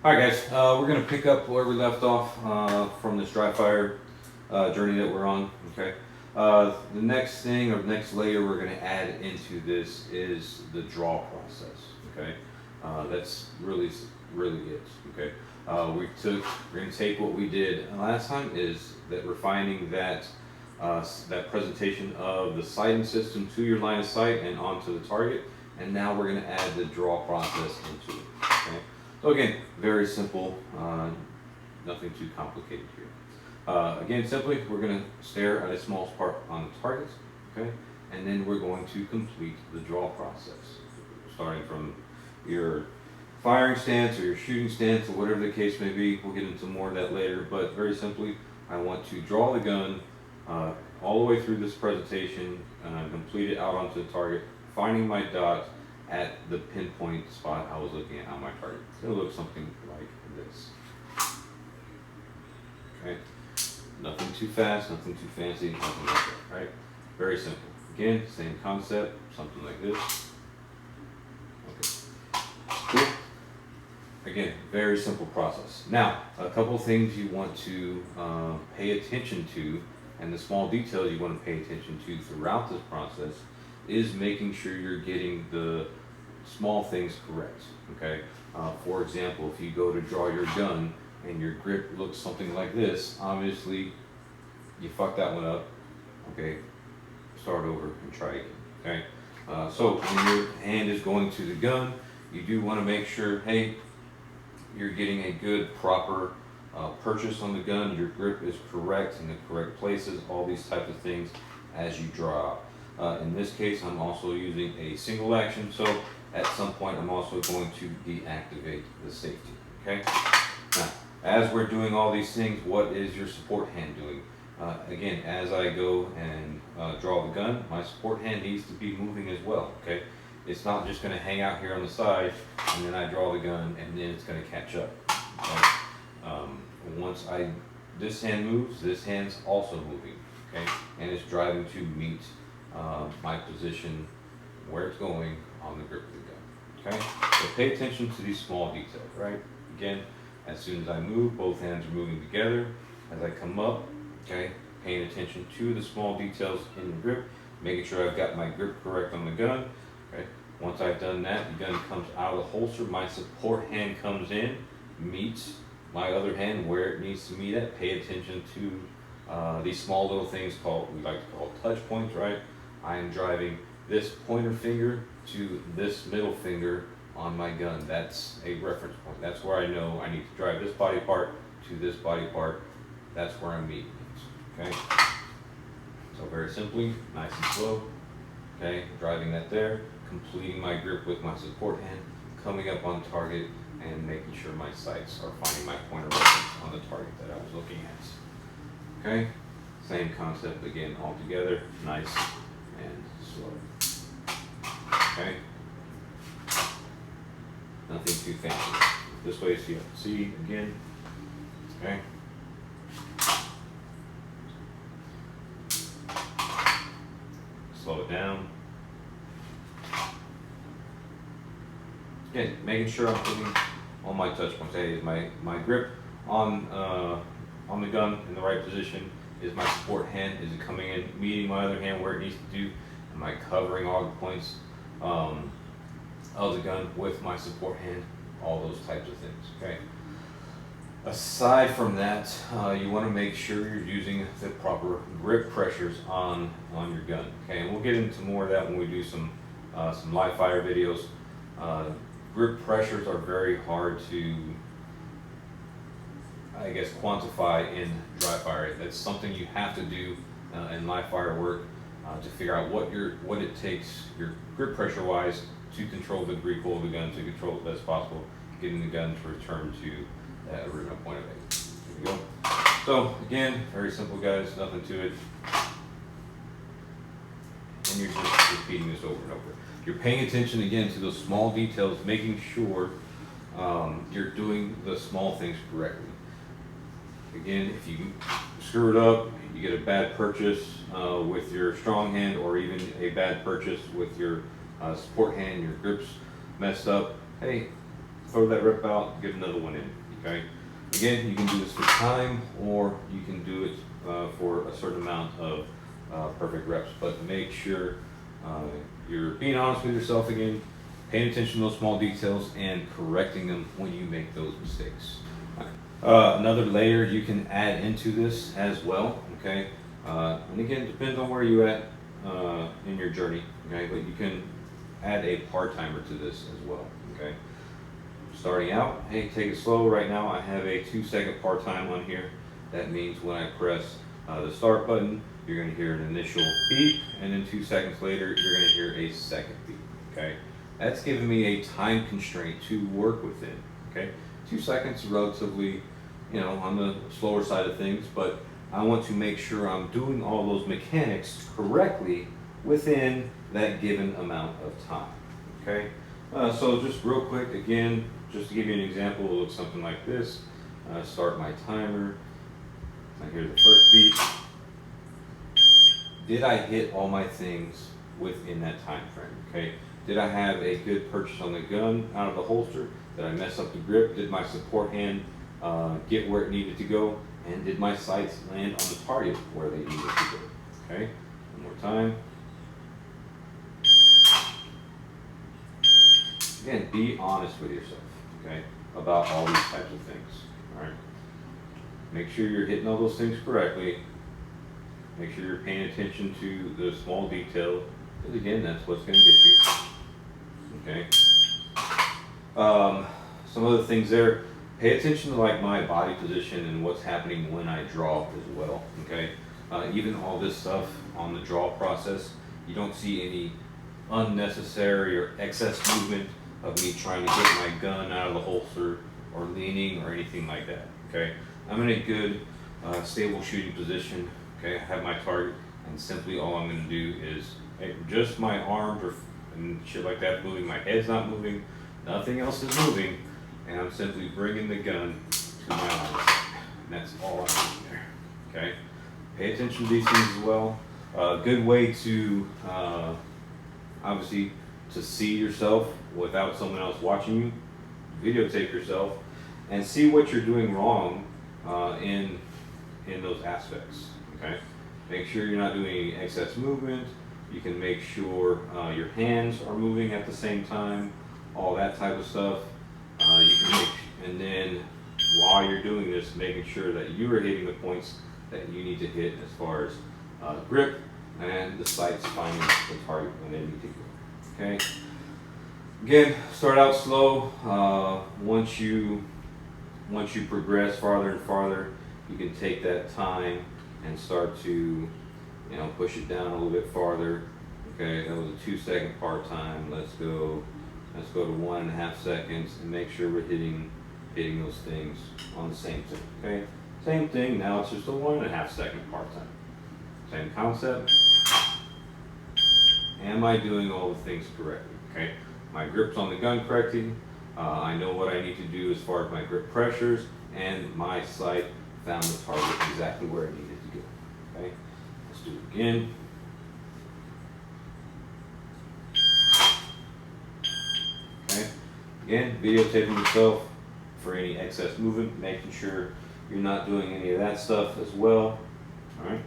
Alright guys, we're going to pick up where we left off from this DryFire journey that we're on, okay? The next thing, or the next layer we're going to add into this is the draw process, okay? That's really it, okay? We're going to take what we did last time, is that refining that presentation of the sighting system to your line of sight and onto the target, and now we're going to add the draw process into it, okay? So again, very simple, nothing too complicated here. Again, simply, we're going to stare at a small spot on the target, okay? And then we're going to complete the draw process, starting from your firing stance or your shooting stance or whatever the case may be. We'll get into more of that later, but very simply, I want to draw the gun all the way through this presentation, complete it out onto the target, finding my dot at the pinpoint spot I was looking at on my target. It's going to look something like this. Okay, nothing too fast, nothing too fancy, nothing like that, right? Very simple. Again, same concept, something like this. Okay, cool. Again, very simple process. Now, a couple things you want to pay attention to, and the small details you want to pay attention to throughout this process is making sure you're getting the small things correct, okay? For example, if you go to draw your gun and your grip looks something like this, obviously you fucked that one up, okay? Start over and try again, okay? So when your hand is going to the gun, you do want to make sure, hey, you're getting a good, proper purchase on the gun, your grip is correct in the correct places, all these types of things as you draw out. In this case, I'm also using a single action, so at some point I'm also going to deactivate the safety, okay? Now, as we're doing all these things, what is your support hand doing? Again, as I go and draw the gun, my support hand needs to be moving as well, okay? It's not just going to hang out here on the side and then I draw the gun and then it's going to catch up, okay? Once this hand moves, this hand's also moving, okay? And it's driving to meet my position where it's going on the grip of the gun, okay? So pay attention to these small details, right? Again, as soon as I move, both hands are moving together. As I come up, okay, paying attention to the small details in the grip, making sure I've got my grip correct on the gun, okay? Once I've done that, the gun comes out of the holster, my support hand comes in, meets my other hand where it needs to meet at. Pay attention to these small little things we like to call touch points, right? I am driving this pointer finger to this middle finger on my gun. That's a reference point. That's where I know I need to drive this body part to this body part. That's where I'm meeting it, okay? So very simply, nice and slow, okay? Driving that there, completing my grip with my support hand, coming up on target, and making sure my sights are finding my pointer reference on the target that I was looking at, okay? Same concept again, all together, nice and slow, okay? Nothing too fancy. This way so you have to see again, okay? Slow it down. Again, making sure I'm putting all my touch points. Hey, is my grip on the gun in the right position? Is my support hand, is it coming in, meeting my other hand where it needs to do? Am I covering all the points of the gun with my support hand? All those types of things, okay? Aside from that, you want to make sure you're using the proper grip pressures on your gun, okay? And we'll get into more of that when we do some live fire videos. Grip pressures are very hard to, I guess, quantify in dry fire. That's something you have to do in live fire work to figure out what it takes your grip pressure wise to control the recoil of the gun, to control it best possible, getting the gun to return to that original point of aim. Here we go. So again, very simple guys, nothing to it. And you're just repeating this over and over. You're paying attention again to those small details, making sure you're doing the small things correctly. Again, if you screw it up, you get a bad purchase with your strong hand, or even a bad purchase with your support hand, your grip's messed up, hey, throw that rep out, get another one in, okay? Again, you can do this for time, or you can do it for a certain amount of perfect reps, but make sure you're being honest with yourself again, paying attention to those small details, and correcting them when you make those mistakes. Another layer you can add into this as well, okay? And again, it depends on where you're at in your journey, okay? But you can add a part-timer to this as well, okay? Starting out, hey, take it slow. Right now I have a 2-second part-time on here. That means when I press the start button, you're going to hear an initial beep, and then 2 seconds later, you're going to hear a second beep, okay? That's giving me a time constraint to work within, okay? 2 seconds is relatively, on the slower side of things, but I want to make sure I'm doing all those mechanics correctly within that given amount of time, okay? So just real quick, again, just to give you an example, it looks something like this. Start my timer. I hear the first beep. Did I hit all my things within that time frame, okay? Did I have a good purchase on the gun out of the holster? Did I mess up the grip? Did my support hand get where it needed to go? And did my sights land on the target where they needed to go, okay? One more time. Again, be honest with yourself, okay, about all these types of things, all right? Make sure you're hitting all those things correctly. Make sure you're paying attention to the small detail, because again, that's what's going to get you, okay? Some other things there, pay attention to like my body position and what's happening when I draw as well, okay? Even all this stuff on the draw process, you don't see any unnecessary or excess movement of me trying to get my gun out of the holster or leaning or anything like that, okay? I'm in a good, stable shooting position, okay? I have my target, and simply all I'm gonna do is just my arms and shit like that moving, my head's not moving, nothing else is moving, and I'm simply bringing the gun to my arms, and that's all I'm doing there, okay? Pay attention to these things as well. A good way to, obviously, to see yourself without someone else watching you, videotape yourself and see what you're doing wrong in those aspects, okay? Make sure you're not doing any excess movement. You can make sure your hands are moving at the same time, all that type of stuff. And then while you're doing this, making sure that you are hitting the points that you need to hit as far as grip and the sights finding the target when they need to go, okay? Again, start out slow. Once you progress farther and farther, you can take that time and start to, push it down a little bit farther. Okay, that was a 2-second part time. Let's go to 1.5 seconds and make sure we're hitting those things on the same thing. Okay, same thing. Now it's just a 1.5 second part time. Same concept. Am I doing all the things correctly? Okay. My grip's on the gun correctly. I know what I need to do as far as my grip pressures, and my sight found the target exactly where it needed to go. Okay, let's do it again. Okay, again, videotaping yourself for any excess movement, making sure you're not doing any of that stuff as well. All right,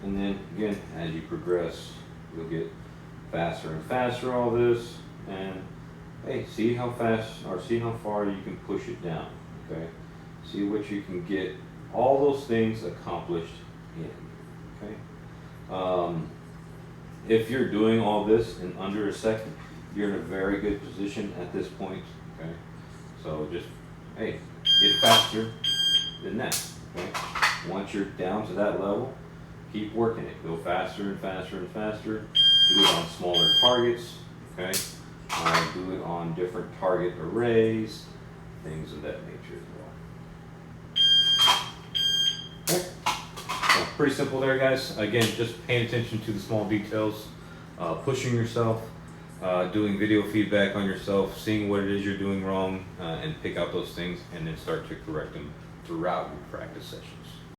and then again, as you progress, you'll get faster and faster all this. And hey, see how fast or see how far you can push it down, okay? See what you can get all those things accomplished in, okay? If you're doing all this in under a second, you're in a very good position at this point, okay? So just, hey, get faster than that, okay? Once you're down to that level, keep working it. Go faster and faster and faster. Do it on smaller targets, okay? Do it on different target arrays, things of that nature as well. Okay. So pretty simple there, guys. Again, just paying attention to the small details, pushing yourself, doing video feedback on yourself, seeing what it is you're doing wrong, and pick out those things and then start to correct them throughout your practice sessions.